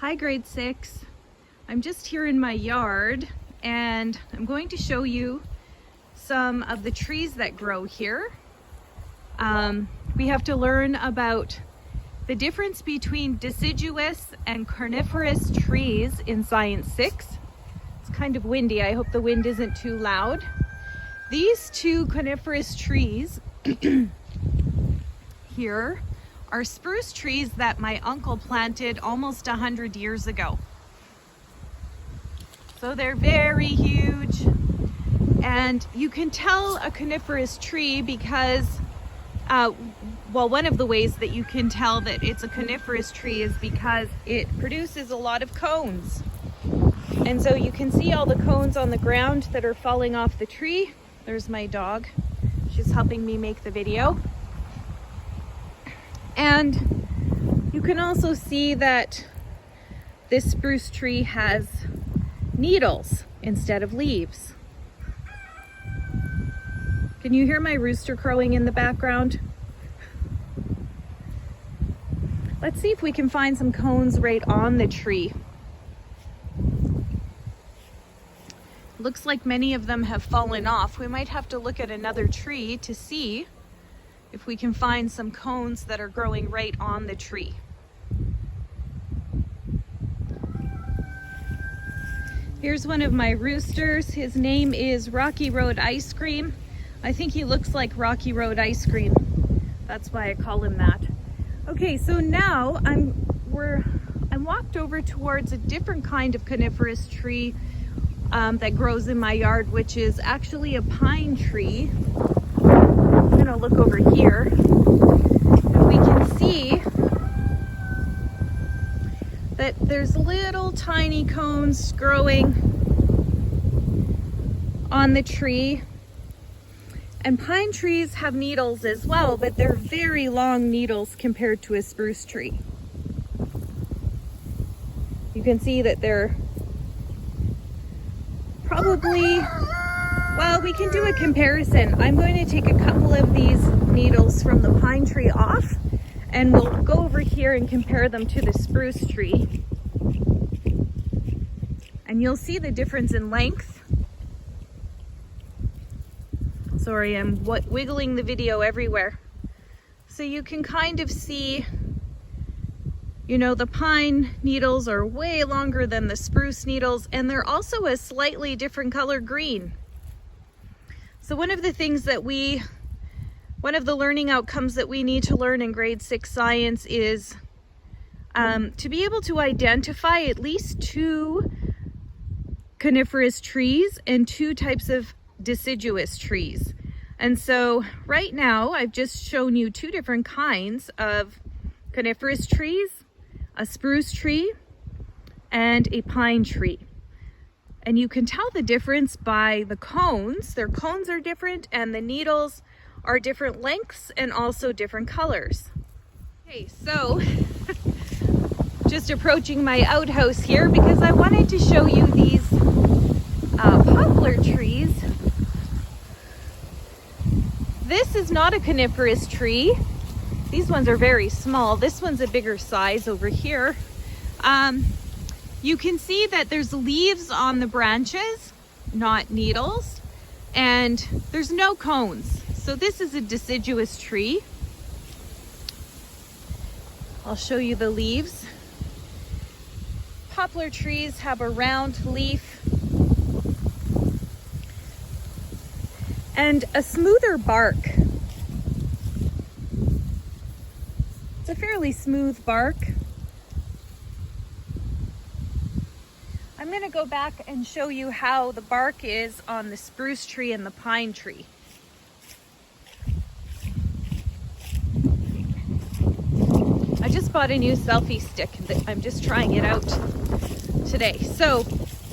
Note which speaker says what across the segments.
Speaker 1: Hi grade 6. I'm just here in my yard and I'm going to show you some of the trees that grow here. We have to learn about the difference between deciduous and coniferous trees in Science 6. It's kind of windy. I hope the wind isn't too loud. These two coniferous trees here are spruce trees that my uncle planted almost 100 years ago. So they're very huge, and you can tell a coniferous tree because, well, one of the ways that you can tell that it's a coniferous tree is because it produces a lot of cones. And so you can see all the cones on the ground that are falling off the tree. There's my dog. She's helping me make the video. And you can also see that this spruce tree has needles instead of leaves. Can you hear my rooster crowing in the background? Let's see if we can find some cones right on the tree. Looks like many of them have fallen off. We might have to look at another tree to see if we can find some cones that are growing right on the tree. Here's one of my roosters. His name is Rocky Road Ice Cream. I think he looks like Rocky Road Ice Cream. That's why I call him that. Okay, so now I'm walked over towards a different kind of coniferous tree that grows in my yard, which is actually a pine tree. I'm gonna look over here and we can see that there's little tiny cones growing on the tree. And pine trees have needles as well, but they're very long needles compared to a spruce tree. You can see that they're probably, well, we can do a comparison. I'm going to take a couple of these needles from the pine tree off, and we'll go over here and compare them to the spruce tree. And you'll see the difference in length. Sorry, I'm wiggling the video everywhere. So you can kind of see, you know, the pine needles are way longer than the spruce needles, and they're also a slightly different color green. So one of the things that one of the learning outcomes that we need to learn in grade 6 science is to be able to identify at least two coniferous trees and two types of deciduous trees. And so right now I've just shown you two different kinds of coniferous trees, a spruce tree and a pine tree. And you can tell the difference by the cones. Their cones are different and the needles are different lengths and also different colors. Okay, so just approaching my outhouse here because I wanted to show you these poplar trees. This is not a coniferous tree. These ones are very small. This one's a bigger size over here. You can see that there's leaves on the branches, not needles, and there's no cones. So this is a deciduous tree. I'll show you the leaves. Poplar trees have a round leaf and a smoother bark. It's a fairly smooth bark. I'm going to go back and show you how the bark is on the spruce tree and the pine tree. I just bought a new selfie stick that I'm just trying it out today. So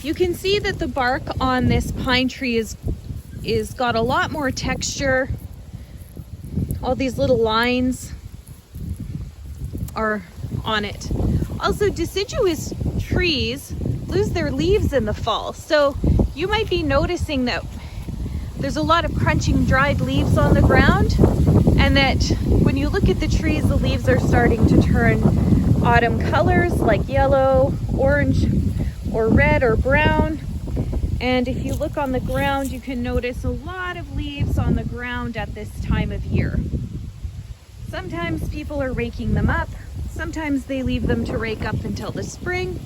Speaker 1: you can see that the bark on this pine tree is got a lot more texture. All these little lines are on it. Also, deciduous trees lose their leaves in the fall. So you might be noticing that there's a lot of crunching dried leaves on the ground, and that when you look at the trees, the leaves are starting to turn autumn colors like yellow, orange, or red or brown. And if you look on the ground, you can notice a lot of leaves on the ground at this time of year. Sometimes people are raking them up. Sometimes they leave them to rake up until the spring.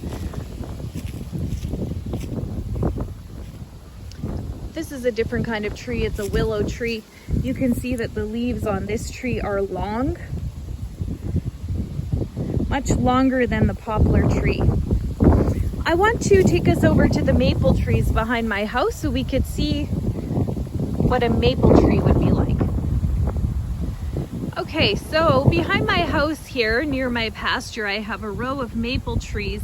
Speaker 1: This is a different kind of tree. It's a willow tree. You can see that the leaves on this tree are long, much longer than the poplar tree. I want to take us over to the maple trees behind my house so we could see what a maple tree would be like. Okay, so behind my house here, near my pasture, I have a row of maple trees,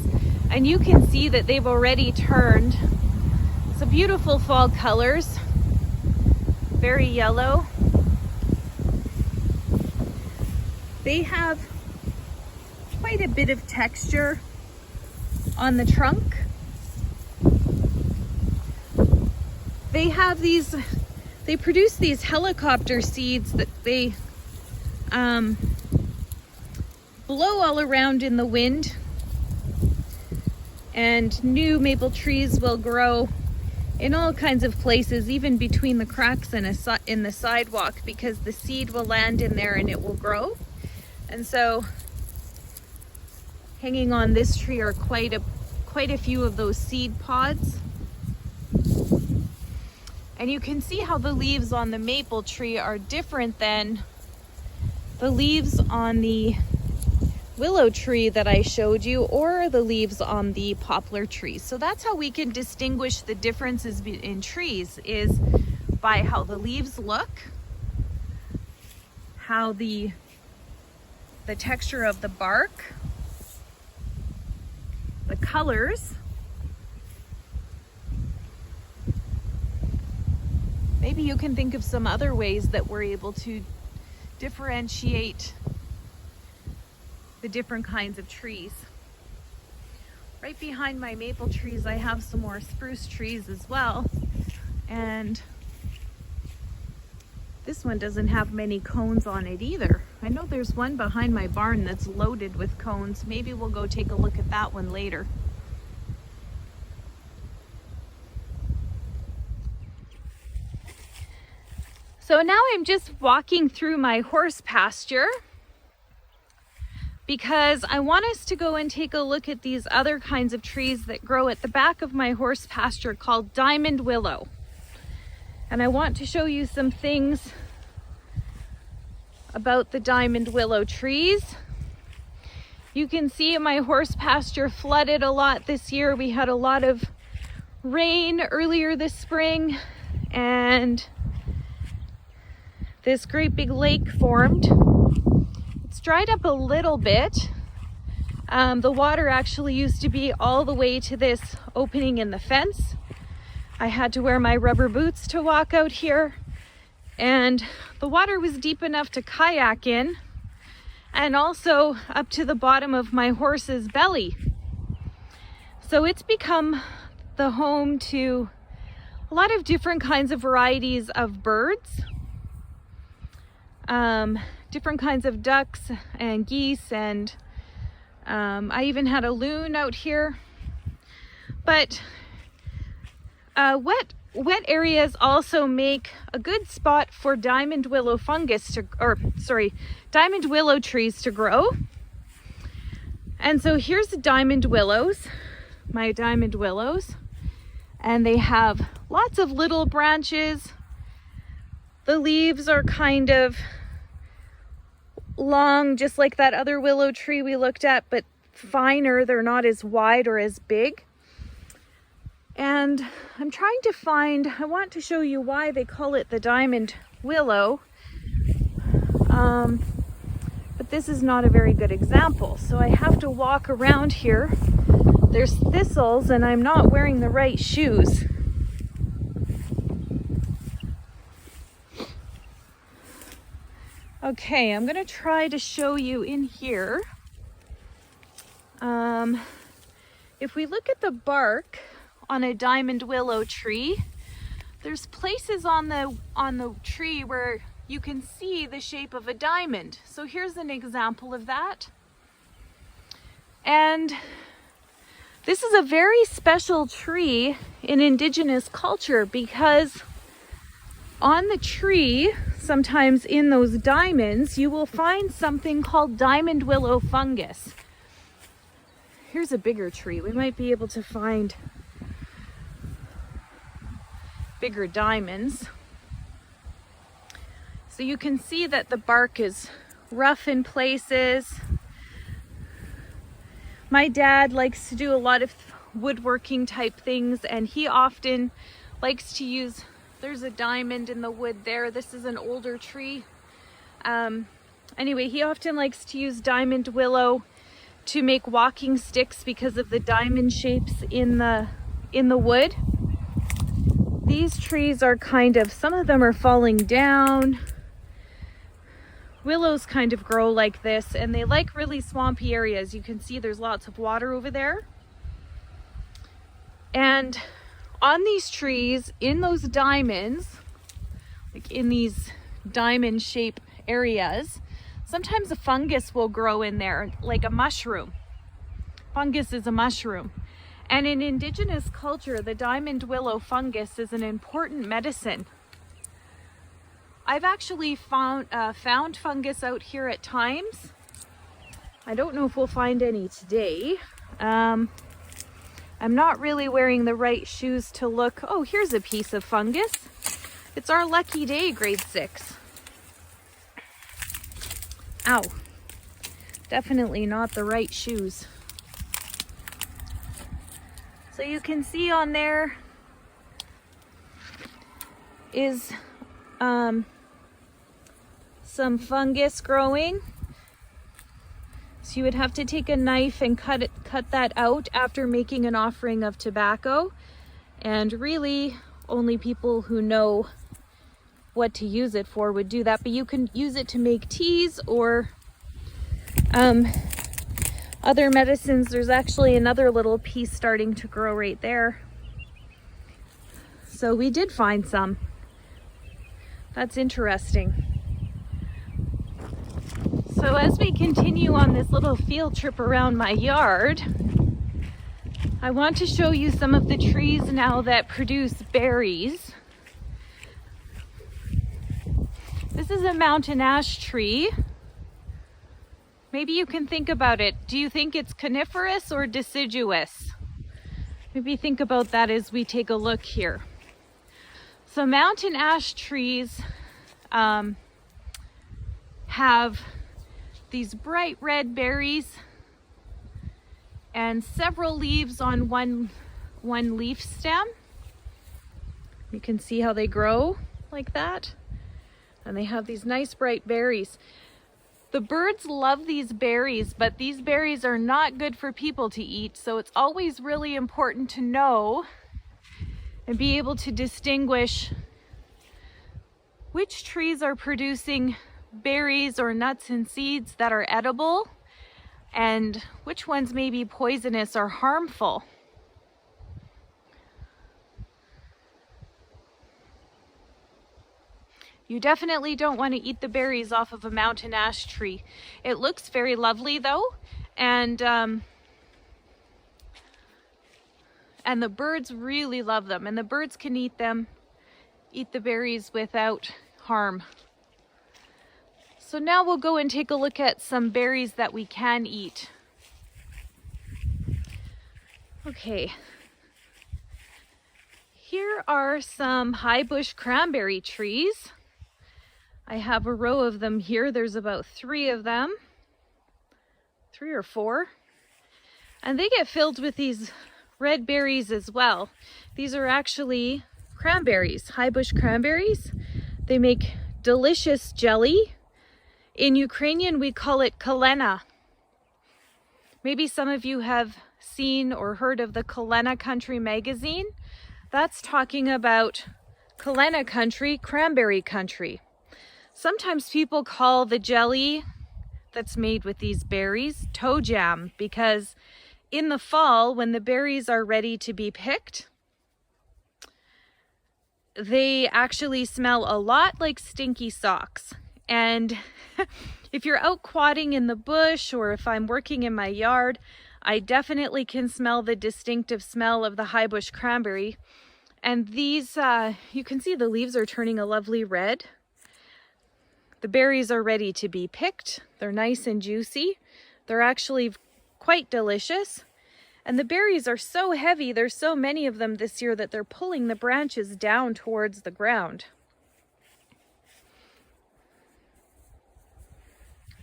Speaker 1: and you can see that they've already turned some beautiful fall colors, very yellow. They have quite a bit of texture on the trunk. They produce these helicopter seeds that they blow all around in the wind, and new maple trees will grow in all kinds of places, even between the cracks in the sidewalk, because the seed will land in there and it will grow. And so hanging on this tree are quite a few of those seed pods. And you can see how the leaves on the maple tree are different than the leaves on the willow tree that I showed you, or the leaves on the poplar tree. So that's how we can distinguish the differences in trees, is by how the leaves look, how the texture of the bark, the colors. Maybe you can think of some other ways that we're able to differentiate the different kinds of trees. Right behind my maple trees, I have some more spruce trees as well. And this one doesn't have many cones on it either. I know there's one behind my barn that's loaded with cones. Maybe we'll go take a look at that one later. So now I'm just walking through my horse pasture because I want us to go and take a look at these other kinds of trees that grow at the back of my horse pasture called diamond willow. And I want to show you some things about the diamond willow trees. You can see my horse pasture flooded a lot this year. We had a lot of rain earlier this spring, and this great big lake formed. It's dried up a little bit. The water actually used to be all the way to this opening in the fence. I had to wear my rubber boots to walk out here, and the water was deep enough to kayak in, and also up to the bottom of my horse's belly. So it's become the home to a lot of different kinds of varieties of birds, different kinds of ducks and geese, and I even had a loon out here. But wet areas also make a good spot for diamond willow diamond willow trees to grow. And so here's the diamond willows, my diamond willows, and they have lots of little branches. The leaves are kind of long, just like that other willow tree we looked at, but finer. They're not as wide or as big. And I'm trying to find, I want to show you why they call it the diamond willow. But this is not a very good example. So I have to walk around here. There's thistles and I'm not wearing the right shoes. Okay, I'm gonna try to show you in here. If we look at the bark on a diamond willow tree, there's places on the tree where you can see the shape of a diamond. So here's an example of that. And this is a very special tree in indigenous culture because on the tree, sometimes in those diamonds, you will find something called diamond willow fungus. Here's a bigger tree. We might be able to find bigger diamonds. So you can see that the bark is rough in places. My dad likes to do a lot of woodworking type things, and he often likes to use, there's a diamond in the wood there. This is an older tree. Anyway, he often likes to use diamond willow to make walking sticks because of the diamond shapes in the wood. These trees are kind of, some of them are falling down. Willows kind of grow like this, and they like really swampy areas. You can see there's lots of water over there. And on these trees, in those diamonds, like in these diamond shape areas, sometimes a fungus will grow in there, like a mushroom. Fungus is a mushroom. And in indigenous culture, the diamond willow fungus is an important medicine. I've actually found fungus out here at times. I don't know if we'll find any today. I'm not really wearing the right shoes to look. Oh, here's a piece of fungus. It's our lucky day, grade 6. Ow. Definitely not the right shoes. So you can see on there is some fungus growing. So you would have to take a knife and cut that out after making an offering of tobacco. And really, only people who know what to use it for would do that. But you can use it to make teas or other medicines. There's actually another little piece starting to grow right there. So we did find some. That's interesting. So as we continue on this little field trip around my yard, I want to show you some of the trees now that produce berries. This is a mountain ash tree. Maybe you can think about it. Do you think it's coniferous or deciduous? Maybe think about that as we take a look here. So mountain ash trees have these bright red berries and several leaves on one leaf stem. You can see how they grow like that. And they have these nice bright berries. The birds love these berries, but these berries are not good for people to eat. So it's always really important to know and be able to distinguish which trees are producing berries or nuts and seeds that are edible and which ones may be poisonous or harmful. You definitely don't want to eat the berries off of a mountain ash tree. It looks very lovely though, and the birds really love them, and the birds can eat the berries without harm. So now we'll go and take a look at some berries that we can eat. Okay. Here are some high bush cranberry trees. I have a row of them here. There's about 3 of them, 3 or 4. And they get filled with these red berries as well. These are actually cranberries, high bush cranberries. They make delicious jelly. In Ukrainian, we call it kalena. Maybe some of you have seen or heard of the Kalena Country magazine. That's talking about Kalena Country, cranberry country. Sometimes people call the jelly that's made with these berries toe jam, because in the fall, when the berries are ready to be picked, they actually smell a lot like stinky socks. And If you're out quadding in the bush, or if I'm working in my yard, I definitely can smell the distinctive smell of the high bush cranberry. And these, you can see the leaves are turning a lovely red. The berries are ready to be picked. They're nice and juicy. They're actually quite delicious. And the berries are so heavy, there's so many of them this year that they're pulling the branches down towards the ground.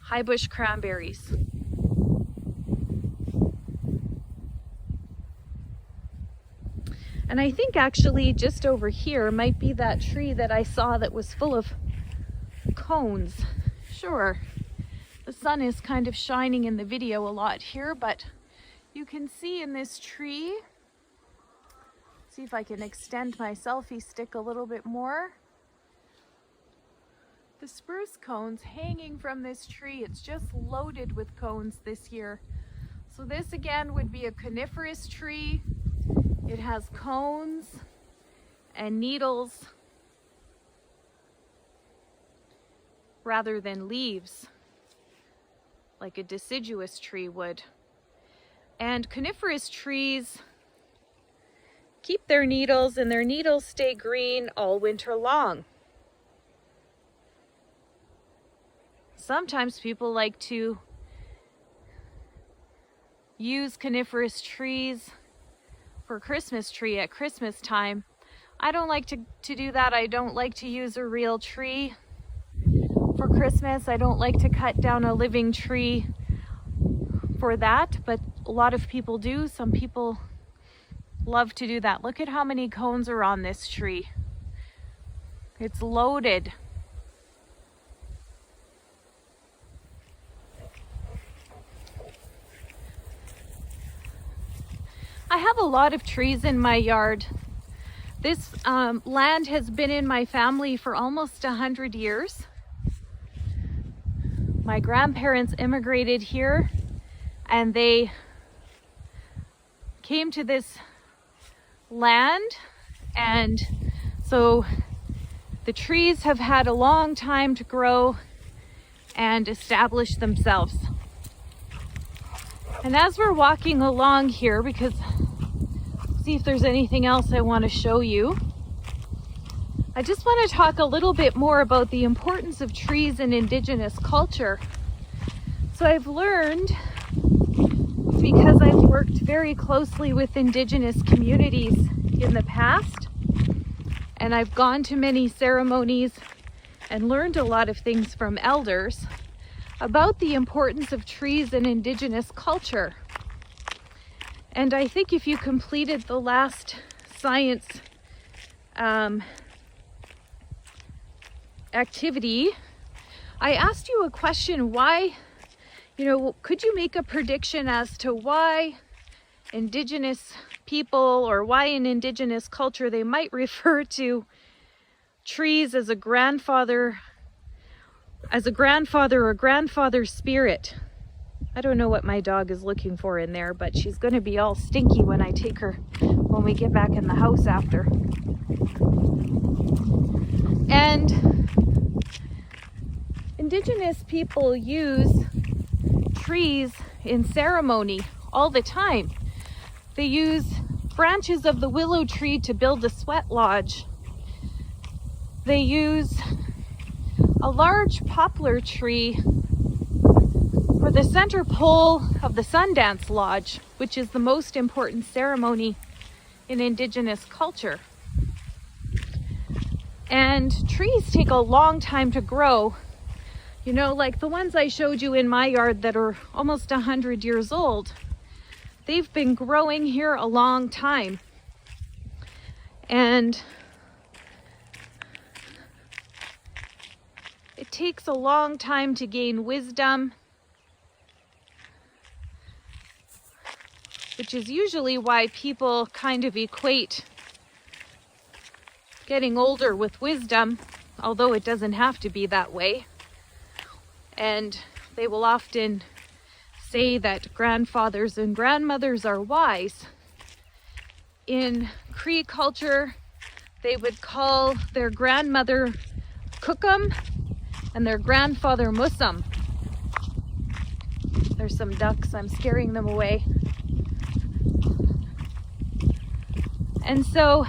Speaker 1: High bush cranberries. And I think actually just over here might be that tree that I saw that was full of cones. Sure, the sun is kind of shining in the video a lot here, but you can see in this tree, see if I can extend my selfie stick a little bit more. The spruce cones hanging from this tree, it's just loaded with cones this year. So this again would be a coniferous tree. It has cones and needles rather than leaves, like a deciduous tree would. And coniferous trees keep their needles, and their needles stay green all winter long. Sometimes people like to use coniferous trees for Christmas tree at Christmas time. I don't like to do that. I don't like to use a real tree for Christmas. I don't like to cut down a living tree for that, but a lot of people do. Some people love to do that. Look at how many cones are on this tree. It's loaded. I have a lot of trees in my yard. This land has been in my family for almost 100 years. My grandparents immigrated here and they came to this land, and so the trees have had a long time to grow and establish themselves. And as we're walking along here, because see if there's anything else I want to show you, I just want to talk a little bit more about the importance of trees in Indigenous culture. So I've learned, because I've worked very closely with Indigenous communities in the past, and I've gone to many ceremonies and learned a lot of things from elders about the importance of trees in Indigenous culture. And I think if you completed the last science activity, I asked you a question: why, could you make a prediction as to why Indigenous people, or why in Indigenous culture they might refer to trees as a grandfather or grandfather spirit? I don't know what my dog is looking for in there, but she's going to be all stinky when I take her, when we get back in the house after. And Indigenous people use trees in ceremony all the time. They use branches of the willow tree to build a sweat lodge. They use a large poplar tree for the center pole of the Sundance Lodge, which is the most important ceremony in Indigenous culture. And trees take a long time to grow. Like the ones I showed you in my yard that are almost 100 years old. They've been growing here a long time. And it takes a long time to gain wisdom, which is usually why people kind of equate getting older with wisdom, although it doesn't have to be that way. And they will often say that grandfathers and grandmothers are wise. In Cree culture, they would call their grandmother Cookum and their grandfather Musum. There's some ducks, I'm scaring them away. And so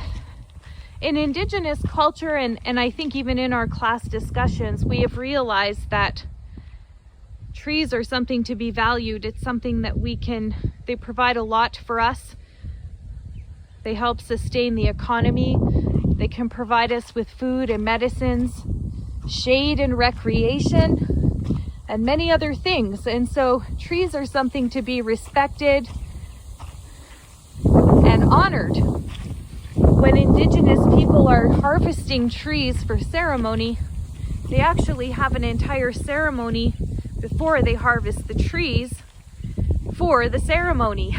Speaker 1: in Indigenous culture, and I think even in our class discussions, we have realized that trees are something to be valued. It's something that they provide a lot for us. They help sustain the economy. They can provide us with food and medicines, shade and recreation, and many other things. And so trees are something to be respected and honored. When Indigenous people are harvesting trees for ceremony, they actually have an entire ceremony before they harvest the trees for the ceremony.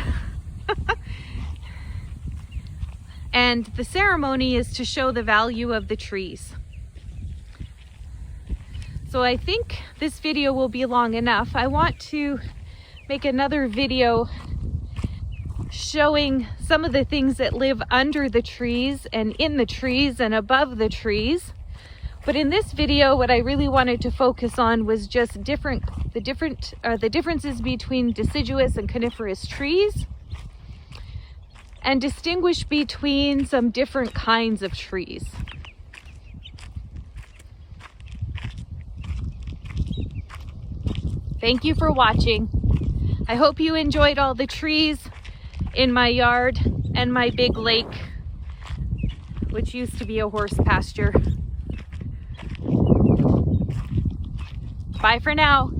Speaker 1: And the ceremony is to show the value of the trees. So I think this video will be long enough. I want to make another video showing some of the things that live under the trees and in the trees and above the trees. But in this video, what I really wanted to focus on was just the differences between deciduous and coniferous trees, and distinguish between some different kinds of trees. Thank you for watching. I hope you enjoyed all the trees in my yard and my big lake, which used to be a horse pasture. Bye for now.